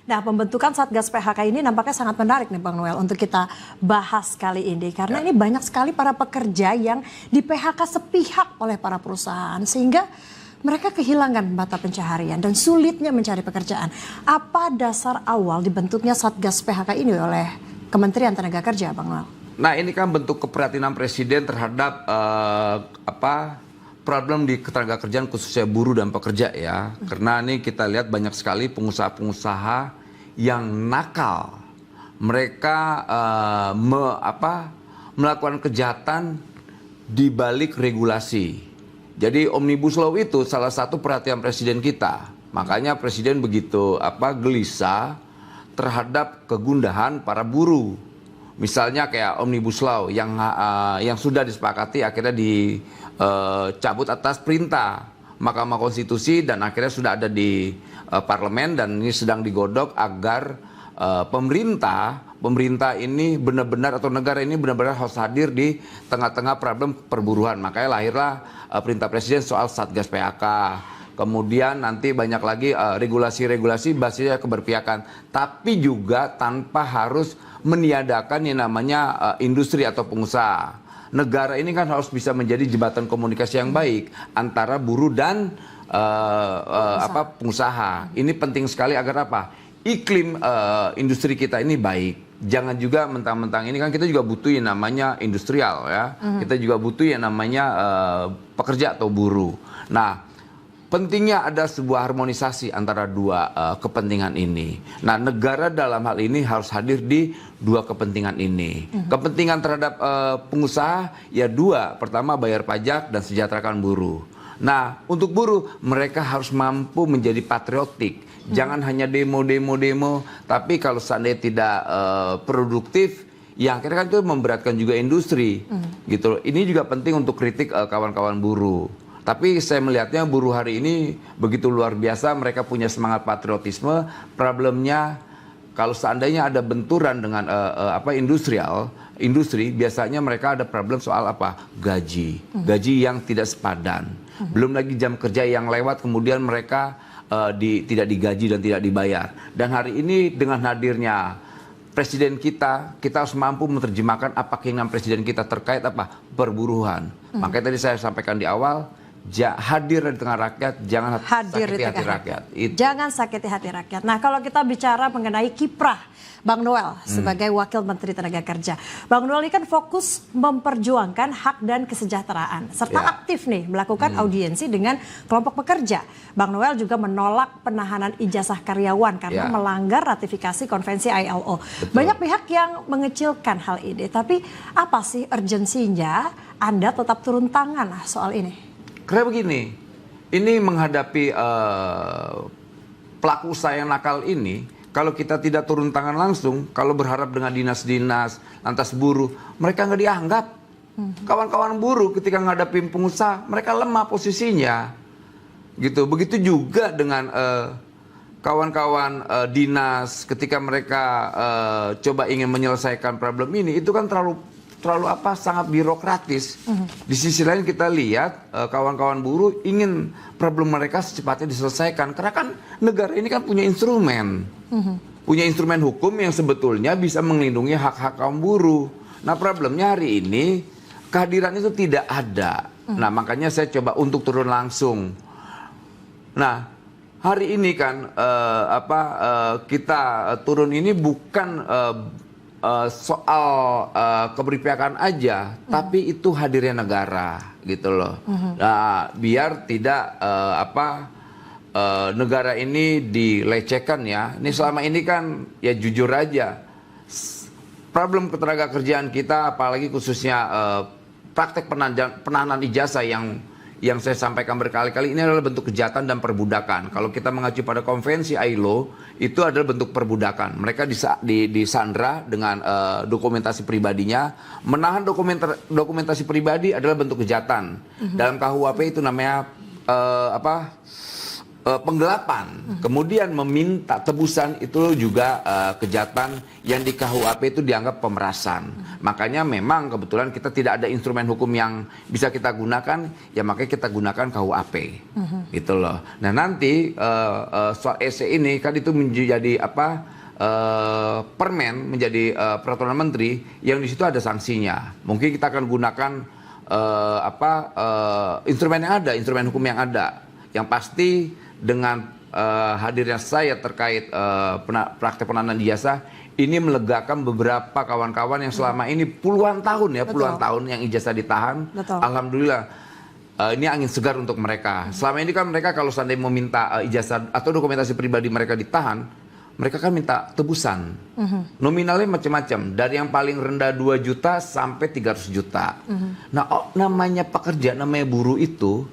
Nah, pembentukan Satgas PHK ini nampaknya sangat menarik nih Bang Noel untuk kita bahas kali ini. Karena ini banyak sekali para pekerja yang di PHK sepihak oleh para perusahaan. Sehingga mereka kehilangan mata pencaharian dan sulitnya mencari pekerjaan. Apa dasar awal dibentuknya Satgas PHK ini oleh Kementerian Tenaga Kerja, Bang Noel? Nah, ini kan bentuk keprihatinan Presiden terhadap problem di ketenaga kerjaan khususnya buruh dan pekerja ya. Karena ini kita lihat banyak sekali pengusaha-pengusaha yang nakal. Mereka melakukan kejahatan di balik regulasi. Jadi Omnibus Law itu salah satu perhatian Presiden kita. Makanya Presiden begitu gelisah terhadap kegundahan para buruh. Misalnya kayak Omnibus Law yang sudah disepakati akhirnya dicabut atas perintah Mahkamah Konstitusi dan akhirnya sudah ada di parlemen dan ini sedang digodok agar pemerintah ini benar-benar atau negara ini benar-benar harus hadir di tengah-tengah problem perburuhan. Makanya lahirlah perintah Presiden soal Satgas PHK. Kemudian nanti banyak lagi regulasi-regulasi basisnya keberpihakan. Tapi juga tanpa harus meniadakan yang namanya industri atau pengusaha. Negara ini kan harus bisa menjadi jembatan komunikasi yang baik antara buruh dan pengusaha. Ini penting sekali agar iklim industri kita ini baik. Jangan juga mentang-mentang ini kan kita juga butuh yang namanya industrial ya. Kita juga butuh yang namanya pekerja atau buruh. Nah, pentingnya ada sebuah harmonisasi antara dua kepentingan ini. Nah, negara dalam hal ini harus hadir di dua kepentingan ini. Kepentingan terhadap pengusaha ya dua. Pertama, bayar pajak dan sejahterakan buruh. Nah, untuk buruh mereka harus mampu menjadi patriotik. Jangan hanya demo, tapi kalau seandainya tidak produktif, yang akhirnya kan itu memberatkan juga industri. Gitu. Ini juga penting untuk kritik kawan-kawan buruh. Tapi saya melihatnya buruh hari ini begitu luar biasa, mereka punya semangat patriotisme. Problemnya kalau seandainya ada benturan dengan industri, biasanya mereka ada problem soal gaji yang tidak sepadan. Belum lagi jam kerja yang lewat, kemudian mereka tidak digaji dan tidak dibayar. Dan hari ini dengan hadirnya Presiden kita harus mampu menerjemahkan apa keinginan Presiden kita terkait perburuhan. Makanya tadi saya sampaikan di awal, hadir di tengah rakyat, jangan sakiti hati rakyat. Jangan sakiti hati rakyat. Nah, kalau kita bicara mengenai kiprah Bang Noel sebagai Wakil Menteri Tenaga Kerja, Bang Noel ini kan fokus memperjuangkan hak dan kesejahteraan, serta aktif nih melakukan audiensi dengan kelompok pekerja. Bang Noel juga menolak penahanan ijazah karyawan karena melanggar ratifikasi konvensi ILO. Betul. Banyak pihak yang mengecilkan hal ini, tapi apa sih urgensinya Anda tetap turun tangan soal ini? Karena begini, ini menghadapi pelaku usaha yang nakal ini, kalau kita tidak turun tangan langsung, kalau berharap dengan dinas-dinas, lantas buruh, mereka nggak dianggap. Kawan-kawan buruh ketika menghadapi pengusaha, mereka lemah posisinya. Gitu. Begitu juga dengan kawan-kawan dinas, ketika mereka coba ingin menyelesaikan problem ini, itu kan terlalu sangat birokratis. Di sisi lain kita lihat kawan-kawan buruh ingin problem mereka secepatnya diselesaikan karena kan negara ini kan punya instrumen. Punya instrumen hukum yang sebetulnya bisa melindungi hak-hak kaum buruh. Nah, problemnya hari ini kehadiran itu tidak ada. Nah, makanya saya coba untuk turun langsung. Nah, hari ini kan kita turun ini bukan soal keberpihakan aja, tapi itu hadirnya negara, gitu loh. Nah, biar tidak negara ini dilecehkan ya. Ini selama ini kan ya jujur aja, problem ketenaga kerjaan kita, apalagi khususnya praktek penahanan ijazah yang saya sampaikan berkali-kali, ini adalah bentuk kejahatan dan perbudakan. Kalau kita mengacu pada konvensi ILO, itu adalah bentuk perbudakan. Mereka disandra dengan dokumentasi pribadinya. Menahan dokumentasi pribadi adalah bentuk kejahatan. Dalam KUHP itu namanya penggelapan, kemudian meminta tebusan itu juga kejahatan yang di KUHP itu dianggap pemerasan. Makanya memang kebetulan kita tidak ada instrumen hukum yang bisa kita gunakan, ya makanya kita gunakan KUHP, gitu loh. Nah nanti soal EC ini kan itu menjadi permen, menjadi peraturan menteri yang di situ ada sanksinya. Mungkin kita akan gunakan instrumen yang ada, instrumen hukum yang ada, yang pasti dengan hadirnya saya terkait praktek penanaman ijazah ini melegakan beberapa kawan-kawan yang selama ini puluhan tahun yang ijazah ditahan. Betul. Alhamdulillah ini angin segar untuk mereka. Selama ini kan mereka kalau seandainya meminta ijazah atau dokumentasi pribadi mereka ditahan, mereka kan minta tebusan. Nominalnya macam-macam, dari yang paling rendah 2 juta sampai 300 juta. Nah, namanya pekerja, namanya buruh itu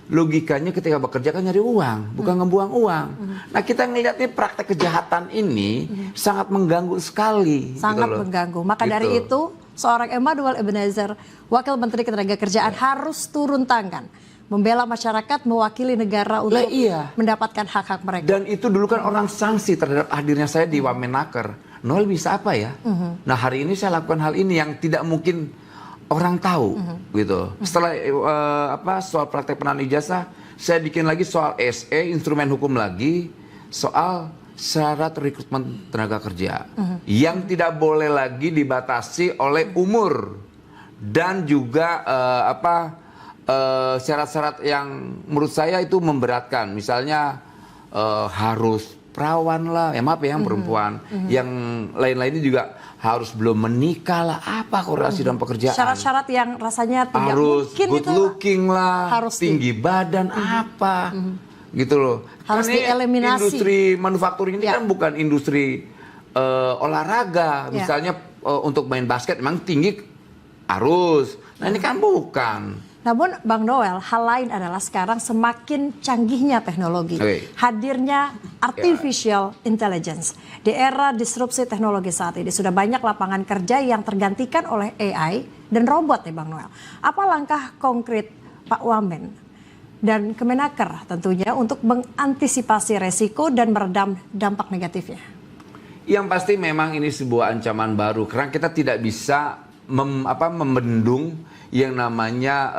logikanya ketika bekerja kan nyari uang, bukan ngebuang uang. Nah kita ngelihatnya praktek kejahatan ini sangat mengganggu sekali. Sangat gitu loh. mengganggu. Maka dari itu seorang Emmanuel Ebenezer, Wakil Menteri Ketenagakerjaan harus turun tangan, membela masyarakat, mewakili negara untuk mendapatkan hak-hak mereka. Dan itu dulu kan orang sanksi terhadap hadirnya saya di Wamenaker. Noel bisa apa ya? Nah hari ini saya lakukan hal ini yang tidak mungkin orang tahu, gitu. Setelah soal praktek penanaman ijazah, saya bikin lagi soal SE, instrumen hukum lagi, soal syarat rekrutmen tenaga kerja yang tidak boleh lagi dibatasi oleh umur dan juga syarat-syarat yang menurut saya itu memberatkan. Misalnya harus perawan lah, ya maaf ya yang perempuan, yang lain-lainnya juga harus belum menikah lah, apa korelasi dalam pekerjaan. Syarat-syarat yang rasanya tidak harus mungkin good itu looking lah, harus tinggi badan apa, gitu loh. Harus dieliminasi. Industri manufaktur ini kan bukan industri olahraga, misalnya untuk main basket memang tinggi harus. Nah ini kan bukan. Namun Bang Noel, hal lain adalah sekarang semakin canggihnya teknologi. Hadirnya artificial intelligence. Di era disrupsi teknologi saat ini sudah banyak lapangan kerja yang tergantikan oleh AI dan robot nih Bang Noel. Apa langkah konkret Pak Wamen dan Kemenaker tentunya untuk mengantisipasi resiko dan meredam dampak negatifnya? Yang pasti memang ini sebuah ancaman baru karena kita tidak bisa membendung yang namanya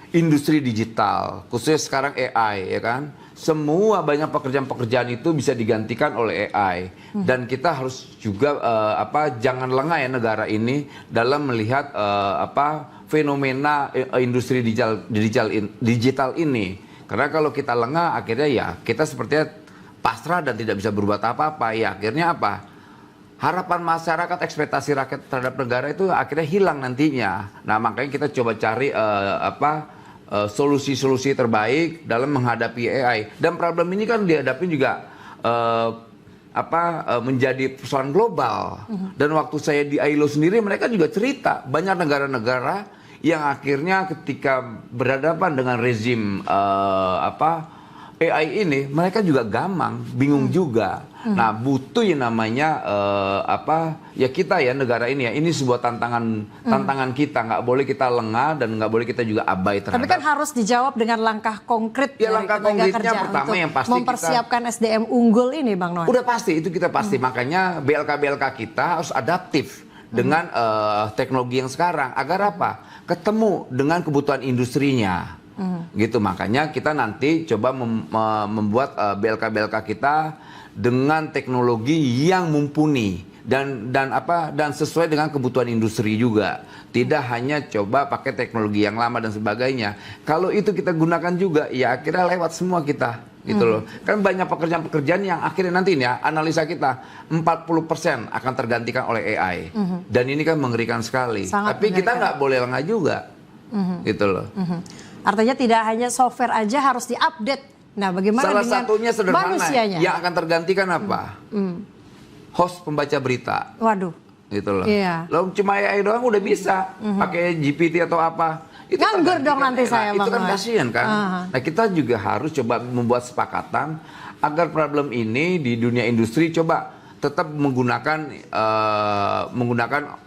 industri digital, khususnya sekarang AI, ya kan? Semua banyak pekerjaan-pekerjaan itu bisa digantikan oleh AI dan kita harus juga jangan lengah ya negara ini dalam melihat fenomena industri digital ini. Karena kalau kita lengah akhirnya ya kita sepertinya pasrah dan tidak bisa berbuat apa-apa. Ya akhirnya apa? Harapan masyarakat, ekspektasi rakyat terhadap negara itu akhirnya hilang nantinya. Nah makanya kita coba cari solusi-solusi terbaik dalam menghadapi AI. Dan problem ini kan dihadapi juga menjadi persoalan global. Dan waktu saya di ILO sendiri mereka juga cerita banyak negara-negara yang akhirnya ketika berhadapan dengan rezim AI ini mereka juga gamang, bingung juga. Nah, butuh yang namanya ya kita ya negara ini ya. Ini sebuah tantangan kita, nggak boleh kita lengah dan nggak boleh kita juga abai terhadap. Tapi kan harus dijawab dengan langkah konkret ya, dari langkah tenaga konkretnya kerja pertama untuk yang pasti mempersiapkan SDM unggul ini Bang Noel. Udah pasti, itu kita pasti. Makanya BLK kita harus adaptif dengan teknologi yang sekarang. Agar apa? Ketemu dengan kebutuhan industrinya. Gitu, makanya kita nanti coba membuat BLK kita dengan teknologi yang mumpuni dan sesuai dengan kebutuhan industri juga. Tidak hanya coba pakai teknologi yang lama dan sebagainya. Kalau itu kita gunakan juga, ya akhirnya lewat semua kita. Gitu loh. Kan banyak pekerjaan-pekerjaan yang akhirnya nanti ya analisa kita 40% akan tergantikan oleh AI. Dan ini kan mengerikan sekali. Sangat tapi mengerikan. kita nggak boleh lengah juga. Gitu loh. Artinya tidak hanya software aja harus diupdate. Nah, bagaimana salah dengan satunya sederhana manusianya? yang akan tergantikan apa? Host pembaca berita. Waduh. Gitu loh. Iya. Lo cuma AI doang udah bisa pakai GPT atau apa. Itu Nganggur dong nanti nah, saya itu Bang kan Noel. kasihan kan. Nah, kita juga harus coba membuat sepakatan agar problem ini di dunia industri coba tetap menggunakan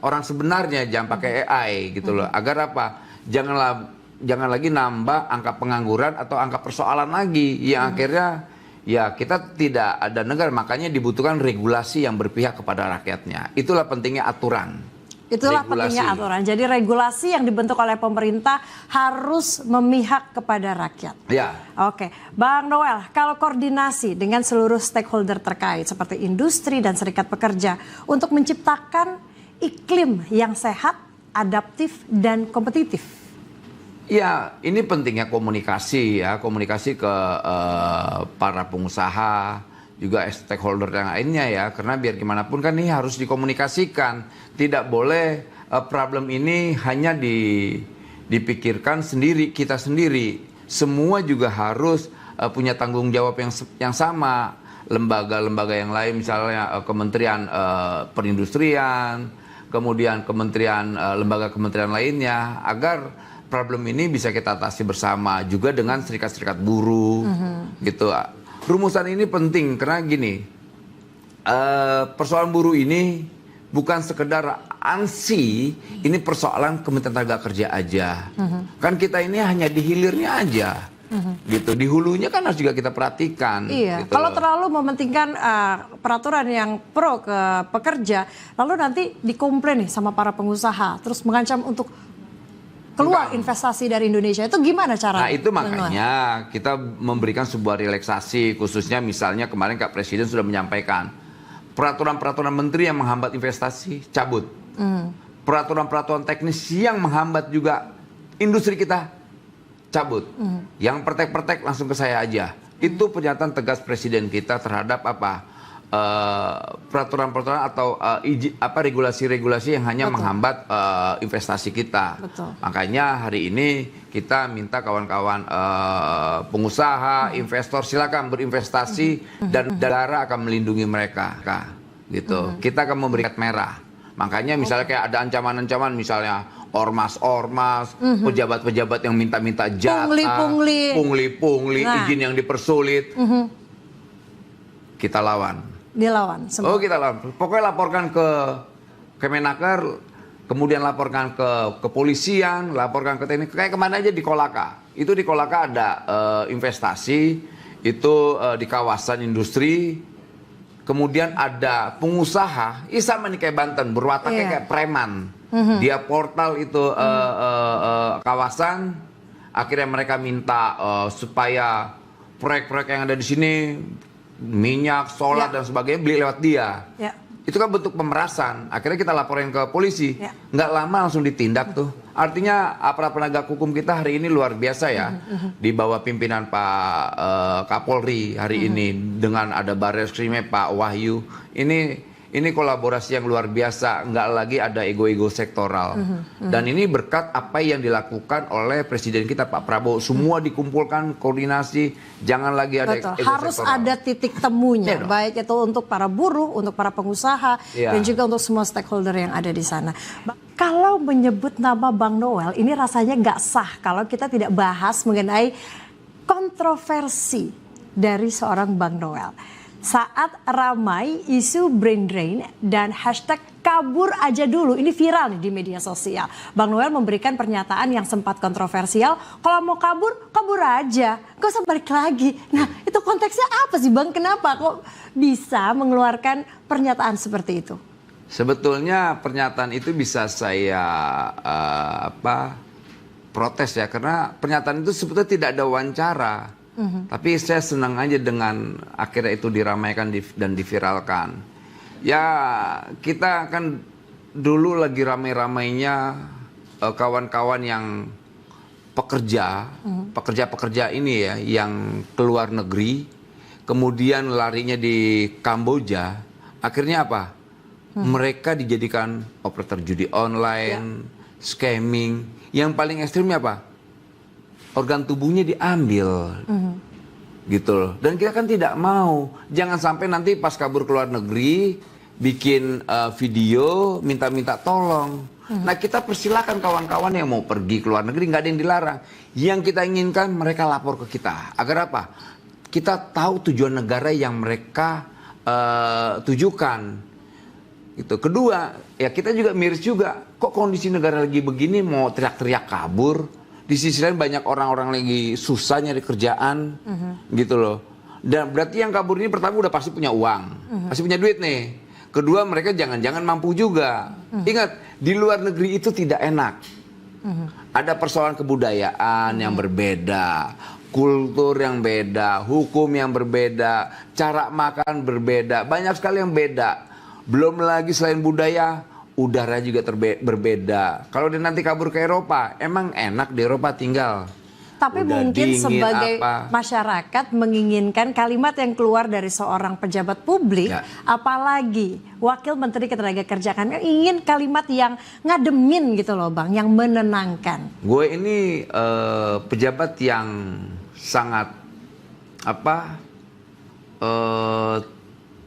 orang sebenarnya, jangan pakai AI gitu loh. Agar apa? Janganlah jangan lagi nambah angka pengangguran atau angka persoalan lagi yang akhirnya ya kita tidak ada negara, makanya dibutuhkan regulasi yang berpihak kepada rakyatnya. Itulah pentingnya aturan. Itulah Regulasi. pentingnya aturan. Jadi regulasi yang dibentuk oleh pemerintah harus memihak kepada rakyat. Ya. Oke, Bang Noel, kalau koordinasi dengan seluruh stakeholder terkait seperti industri dan serikat pekerja untuk menciptakan iklim yang sehat, adaptif, dan kompetitif. Ya, ini pentingnya komunikasi ya, komunikasi ke para pengusaha, juga stakeholder yang lainnya ya, karena biar gimana pun kan ini harus dikomunikasikan. Tidak boleh problem ini hanya dipikirkan sendiri, kita sendiri. Semua juga harus punya tanggung jawab yang sama. Lembaga-lembaga yang lain, misalnya Kementerian Perindustrian, kemudian lembaga kementerian lainnya, agar problem ini bisa kita atasi bersama, juga dengan serikat-serikat buruh, gitu. Rumusan ini penting karena gini, persoalan buruh ini bukan sekedar ANSI, ini persoalan Kementerian Tenaga Kerja aja. Kan kita ini hanya di hilirnya aja, gitu. Di hulunya kan harus juga kita perhatikan. Iya, gitu kalau loh. terlalu mementingkan peraturan yang pro ke pekerja, lalu nanti dikomplain nih sama para pengusaha, terus mengancam untuk keluar investasi dari Indonesia. Itu gimana caranya? Nah itu makanya kita memberikan sebuah relaksasi, khususnya misalnya kemarin Kak Presiden sudah menyampaikan peraturan-peraturan menteri yang menghambat investasi cabut, peraturan-peraturan teknis yang menghambat juga industri kita cabut, yang pertek-pertek langsung ke saya aja. Itu pernyataan tegas Presiden kita terhadap apa? Peraturan-peraturan atau regulasi-regulasi yang hanya menghambat investasi kita. Betul. Makanya hari ini kita minta kawan-kawan pengusaha, investor silakan berinvestasi dan negara akan melindungi mereka, gitu. Kita akan memberi kartu merah. Makanya misalnya kayak ada ancaman-ancaman, misalnya ormas-ormas, pejabat-pejabat yang minta-minta jatah, pungli-pungli, Nah. izin yang dipersulit, kita lawan. Dilawan semua. Oh kita lawan. Pokoknya laporkan ke Kemenaker, kemudian laporkan ke kepolisian, laporkan ke teknik. Kayak kemana aja di Kolaka. Itu di Kolaka ada investasi, itu di kawasan industri. Kemudian ada pengusaha, sama nih kayak Banten, berwataknya kayak preman. Dia portal itu kawasan, akhirnya mereka minta supaya proyek-proyek yang ada di sini, minyak, solar dan sebagainya beli lewat dia. Ya. Itu kan bentuk pemerasan. Akhirnya kita laporin ke polisi. Ya. Nggak lama langsung ditindak tuh. Artinya aparat penegak hukum kita hari ini luar biasa ya. Di bawah pimpinan Pak Kapolri hari ini dengan ada Barreskrimnya Pak Wahyu. Ini kolaborasi yang luar biasa, nggak lagi ada ego-ego sektoral. Dan ini berkat apa yang dilakukan oleh Presiden kita Pak Prabowo. Semua dikumpulkan, koordinasi, jangan lagi ada Betul. ego Harus sektoral. ada titik temunya, Iya dong. baik itu untuk para buruh, untuk para pengusaha, Iya. dan juga untuk semua stakeholder yang ada di sana. Kalau menyebut nama Bang Noel, ini rasanya nggak sah kalau kita tidak bahas mengenai kontroversi dari seorang Bang Noel. Saat ramai isu brain drain dan hashtag kabur aja dulu, ini viral nih di media sosial. Bang Noel memberikan pernyataan yang sempat kontroversial, kalau mau kabur, kabur aja, gak usah balik lagi. Nah itu konteksnya apa sih Bang, kenapa kok bisa mengeluarkan pernyataan seperti itu? Sebetulnya pernyataan itu bisa saya protes ya, karena pernyataan itu sebetulnya tidak ada wawancara. Tapi saya senang aja dengan akhirnya itu diramaikan dan diviralkan. Ya kita kan dulu lagi ramai-ramainya kawan-kawan yang pekerja ini ya, yang keluar negeri, kemudian larinya di Kamboja, akhirnya apa? Mereka dijadikan operator judi online, scamming. Yang paling ekstrimnya apa? Organ tubuhnya diambil, gitu loh. Dan kita kan tidak mau, jangan sampai nanti pas kabur ke luar negeri, bikin video, minta-minta tolong. Nah kita persilakan kawan-kawan yang mau pergi ke luar negeri, nggak ada yang dilarang. Yang kita inginkan mereka lapor ke kita, agar apa? Kita tahu tujuan negara yang mereka tujukan. Gitu. Kedua, ya kita juga miris juga, kok kondisi negara lagi begini mau teriak-teriak kabur. di sisi lain banyak orang-orang lagi susah nyari kerjaan, gitu loh. Dan berarti yang kabur ini pertama udah pasti punya uang, pasti punya duit nih. Kedua mereka jangan-jangan mampu juga. Ingat, di luar negeri itu tidak enak. Ada persoalan kebudayaan yang berbeda, kultur yang beda, hukum yang berbeda, cara makan berbeda, banyak sekali yang beda. Belum lagi selain budaya, udara juga berbeda. Kalau dia nanti kabur ke Eropa, emang enak di Eropa tinggal. Tapi Udah mungkin dingin, sebagai apa. masyarakat menginginkan kalimat yang keluar dari seorang pejabat publik, Ya. apalagi Wakil Menteri Ketenagakerjaan, ingin kalimat yang ngademin gitu loh Bang, yang menenangkan. Gue ini pejabat yang sangat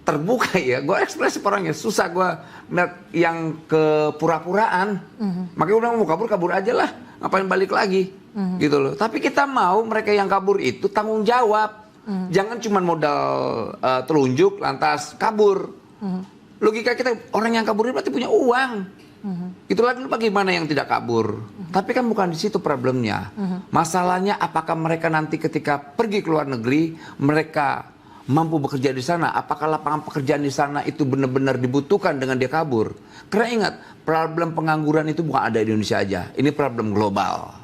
terbuka ya. Gue ekspresi orangnya susah gue melihat yang kepura-puraan. Makanya udah mau kabur aja lah, ngapain balik lagi gitu loh. Tapi kita mau mereka yang kabur itu tanggung jawab. Jangan cuma modal telunjuk lantas kabur. Logika kita, orang yang kabur ini berarti punya uang. Itulah dulu bagaimana yang tidak kabur. Tapi kan bukan di situ problemnya. Masalahnya apakah mereka nanti ketika pergi ke luar negeri mereka mampu bekerja di sana? Apakah lapangan pekerjaan di sana itu benar-benar dibutuhkan dengan dia kabur? Karena ingat, problem pengangguran itu bukan ada di Indonesia aja. Ini problem global.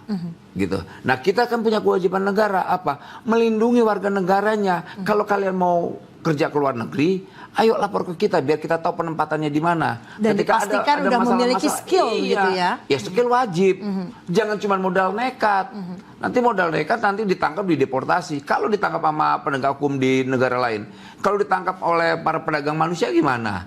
Gitu. Nah, kita kan punya kewajiban negara apa? Melindungi warga negaranya. Kalau kalian mau kerja ke luar negeri, ayo lapor ke kita biar kita tahu penempatannya di mana. Dan dipastikan udah memiliki skill gitu ya. Ya skill wajib. Jangan cuma modal nekat. Nanti modal nekat nanti ditangkap dideportasi. Kalau ditangkap sama penegak hukum di negara lain, kalau ditangkap oleh para pedagang manusia gimana?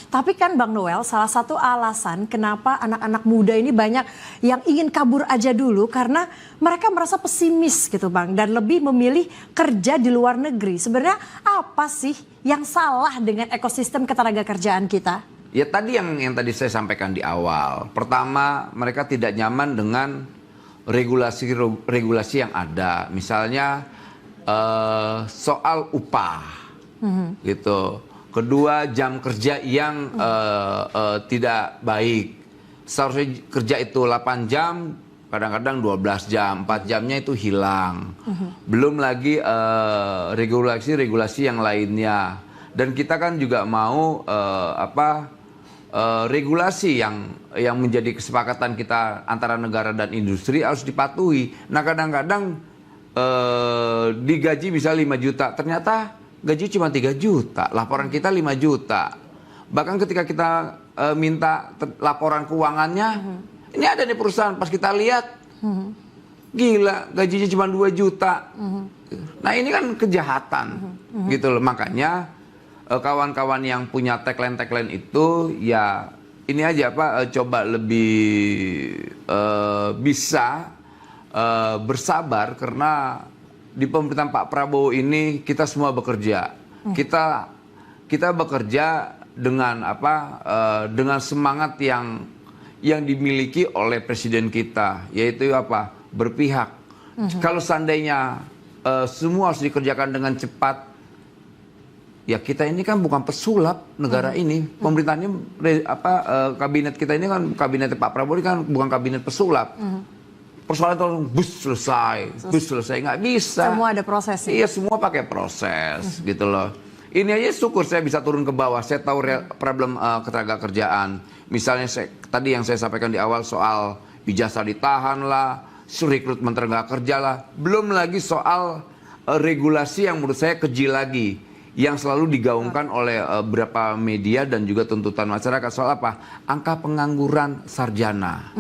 Tapi kan Bang Noel, salah satu alasan kenapa anak-anak muda ini banyak yang ingin kabur aja dulu karena mereka merasa pesimis gitu Bang, dan lebih memilih kerja di luar negeri. Sebenarnya apa sih yang salah dengan ekosistem ketenagakerjaan kita? Ya tadi yang tadi saya sampaikan di awal. Pertama, mereka tidak nyaman dengan regulasi yang ada. Misalnya soal upah, gitu. Kedua, jam kerja yang tidak baik. Seharusnya kerja itu 8 jam, kadang-kadang 12 jam, 4 jamnya itu hilang. Belum lagi regulasi-regulasi yang lainnya. Dan kita kan juga mau regulasi yang menjadi kesepakatan kita antara negara dan industri harus dipatuhi. Nah kadang-kadang digaji bisa 5 juta, ternyata gaji cuma 3 juta, laporan kita 5 juta. Bahkan ketika kita minta laporan keuangannya, ini ada nih perusahaan, pas kita lihat, gila gajinya cuma 2 juta. Nah ini kan kejahatan, gitu loh. Makanya kawan-kawan yang punya tagline-tagline itu ya ini aja coba lebih bisa bersabar karena di pemerintahan Pak Prabowo ini kita semua bekerja. Kita bekerja dengan dengan semangat yang dimiliki oleh presiden kita, yaitu berpihak. Kalau seandainya semua harus dikerjakan dengan cepat, ya kita ini kan bukan pesulap negara ini. Pemerintahnya kabinet kita ini kan kabinet Pak Prabowo ini kan bukan kabinet pesulap. Persoalan itu bus selesai nggak bisa. Semua ada prosesnya. Iya, semua pakai proses gitu loh. Ini aja syukur saya bisa turun ke bawah. Saya tahu problem ketenagakerjaan. Misalnya tadi yang saya sampaikan di awal soal ijazah ditahan lah, rekrutmen tenaga kerja lah. Belum lagi soal regulasi yang menurut saya keji lagi, yang selalu digaungkan oleh beberapa media dan juga tuntutan masyarakat soal angka pengangguran sarjana.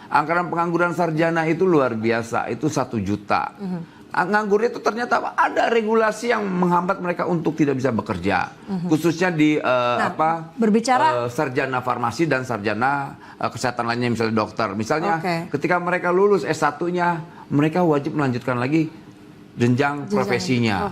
Angka pengangguran sarjana itu luar biasa, itu 1 juta. Nganggur itu ternyata ada regulasi yang menghambat mereka untuk tidak bisa bekerja, khususnya di berbicara sarjana farmasi dan sarjana kesehatan lainnya, misalnya dokter. Misalnya ketika mereka lulus S1-nya, mereka wajib melanjutkan lagi jenjang profesinya.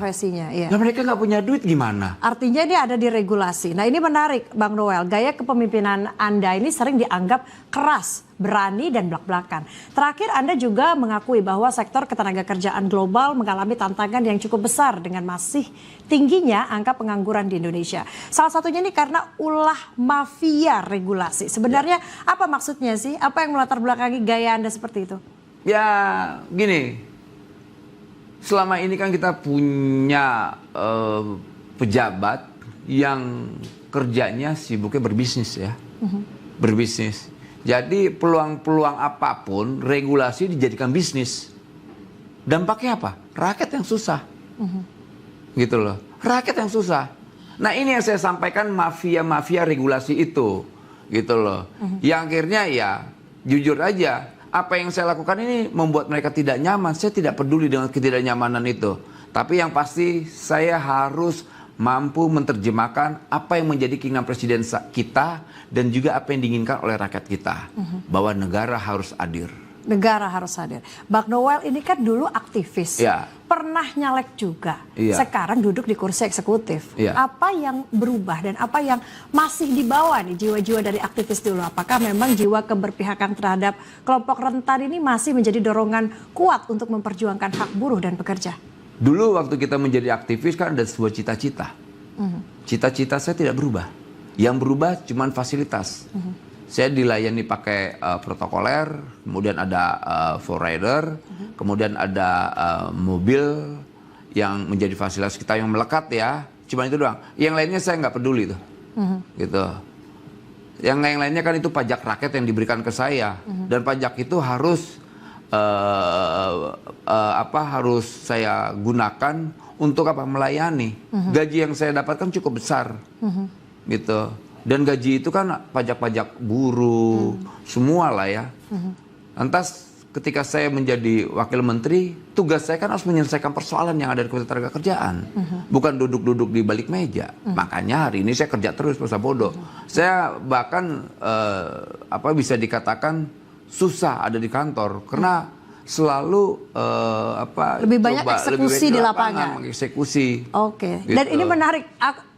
Iya. Nah mereka nggak punya duit gimana? Artinya ini ada di regulasi. Nah ini menarik Bang Noel, gaya kepemimpinan Anda ini sering dianggap keras, berani dan belak-belakan. Terakhir Anda juga mengakui bahwa sektor ketenagakerjaan global mengalami tantangan yang cukup besar dengan masih tingginya angka pengangguran di Indonesia. Salah satunya ini karena ulah mafia regulasi. Sebenarnya apa maksudnya sih? Apa yang melatar belakangi gaya Anda seperti itu? Ya gini, selama ini kan kita punya pejabat yang kerjanya sibuknya berbisnis ya. Berbisnis. Jadi peluang-peluang apapun regulasi dijadikan bisnis. Dampaknya apa? Rakyat yang susah. Gitu loh. Rakyat yang susah. Nah ini yang saya sampaikan, mafia-mafia regulasi itu. Gitu loh. Yang akhirnya ya jujur aja, apa yang saya lakukan ini membuat mereka tidak nyaman. Saya tidak peduli dengan ketidaknyamanan itu. Tapi yang pasti saya harus mampu menerjemahkan apa yang menjadi keinginan presiden kita dan juga apa yang diinginkan oleh rakyat kita. Bahwa negara harus hadir. Negara harus hadir. Bang Noel ini kan dulu aktivis. Ya. Pernah nyalek juga. Iya. Sekarang duduk di kursi eksekutif. Iya. Apa yang berubah dan apa yang masih dibawa nih jiwa-jiwa dari aktivis dulu? Apakah memang jiwa keberpihakan terhadap kelompok rentan ini masih menjadi dorongan kuat untuk memperjuangkan hak buruh dan pekerja? Dulu waktu kita menjadi aktivis kan ada sebuah cita-cita. Cita-cita saya tidak berubah. Yang berubah cuma fasilitas. Saya dilayani pakai protokoler, kemudian ada forrider, kemudian ada mobil yang menjadi fasilitas kita yang melekat ya. Cuma itu doang. Yang lainnya saya nggak peduli tuh. Gitu. Yang lainnya kan itu pajak rakyat yang diberikan ke saya. Dan pajak itu harus harus saya gunakan untuk apa? Melayani. Gaji yang saya dapatkan cukup besar. Gitu. Dan gaji itu kan pajak-pajak buruh, semua lah ya. Lantas ketika saya menjadi wakil menteri, tugas saya kan harus menyelesaikan persoalan yang ada di Ketenagakerjaan. Bukan duduk-duduk di balik meja. Makanya hari ini saya kerja terus, masa bodoh. Saya bahkan bisa dikatakan susah ada di kantor karena selalu lebih banyak eksekusi di lapangan. Eksekusi. Oke. Gitu. Dan ini menarik.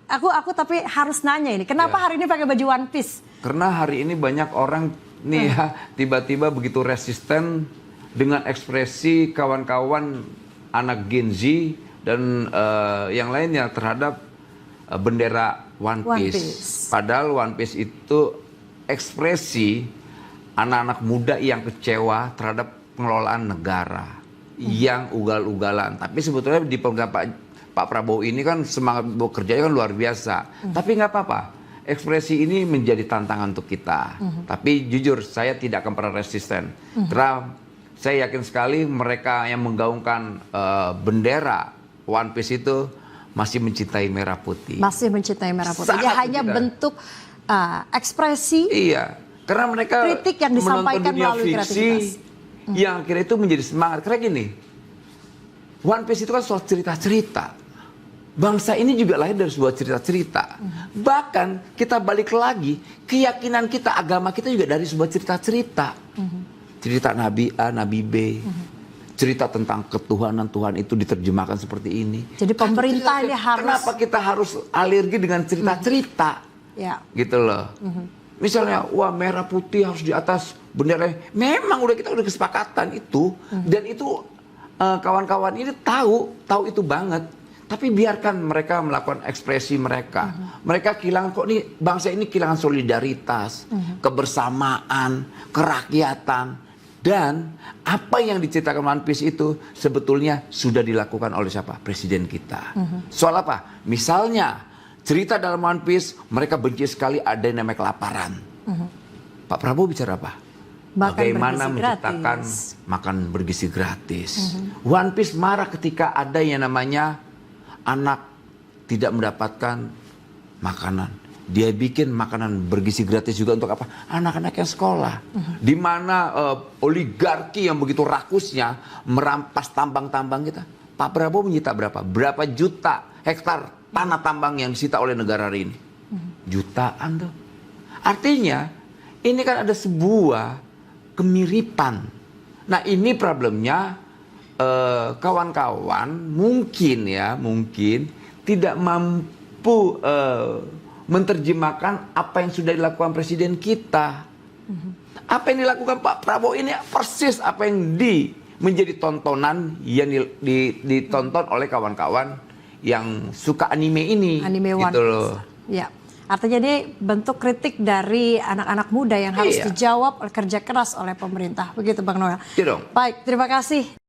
Aku tapi harus nanya ini. Kenapa hari ini pakai baju one piece? Karena hari ini banyak orang nih ya tiba-tiba begitu resisten dengan ekspresi kawan-kawan anak Gen Z dan yang lainnya terhadap bendera One Piece. Padahal One Piece itu ekspresi anak-anak muda yang kecewa terhadap pengelolaan negara yang ugal-ugalan. Tapi sebetulnya di pemerintah Pak Prabowo ini kan semangat bekerjanya kan luar biasa. Tapi nggak apa-apa. Ekspresi ini menjadi tantangan untuk kita. Tapi jujur saya tidak akan pernah resisten. Karena saya yakin sekali mereka yang menggaungkan bendera One Piece itu masih mencintai merah putih. Masih mencintai merah putih. Sangat Ya hanya mencintai. bentuk ekspresi. Iya. Karena mereka kritik yang disampaikan melalui kreativitas. Yang akhirnya itu menjadi semangat. Karena gini, One Piece itu kan soal cerita-cerita. Bangsa ini juga lahir dari sebuah cerita-cerita. Bahkan kita balik lagi, keyakinan kita, agama kita juga dari sebuah cerita-cerita. Cerita Nabi A, Nabi B. Cerita tentang ketuhanan Tuhan itu diterjemahkan seperti ini. Jadi pemerintah ini harus... Kenapa kita harus alergi dengan cerita-cerita? Ya. Gitu loh. Misalnya, wah merah putih harus di atas bendera. Memang kita udah kesepakatan itu. Dan itu kawan-kawan ini tahu itu banget. Tapi biarkan mereka melakukan ekspresi mereka. Mereka kehilangan kok nih, bangsa ini kehilangan solidaritas, kebersamaan, kerakyatan. Dan apa yang diceritakan One Piece itu sebetulnya sudah dilakukan oleh siapa? Presiden kita. Soal apa? Misalnya cerita dalam One Piece mereka benci sekali ada yang namanya kelaparan. Pak Prabowo bicara apa? Bagaimana menciptakan makan bergizi gratis. One Piece marah ketika ada yang namanya anak tidak mendapatkan makanan. Dia bikin makanan bergizi gratis juga untuk apa? Anak-anak yang sekolah. Di mana oligarki yang begitu rakusnya merampas tambang-tambang kita. Pak Prabowo menyita berapa? Berapa juta hektar tanah tambang yang disita oleh negara hari ini? Jutaan tuh. Artinya ini kan ada sebuah kemiripan. Nah ini problemnya kawan-kawan mungkin tidak mampu menerjemahkan apa yang sudah dilakukan presiden kita. Apa yang dilakukan Pak Prabowo ini persis apa yang menjadi tontonan yang ditonton oleh kawan-kawan yang suka anime ini. Anime gitu One loh. Ya. Artinya ini bentuk kritik dari anak-anak muda yang harus Iya. dijawab oleh kerja keras oleh pemerintah. Begitu Bang Noel. Iya dong. Baik, terima kasih.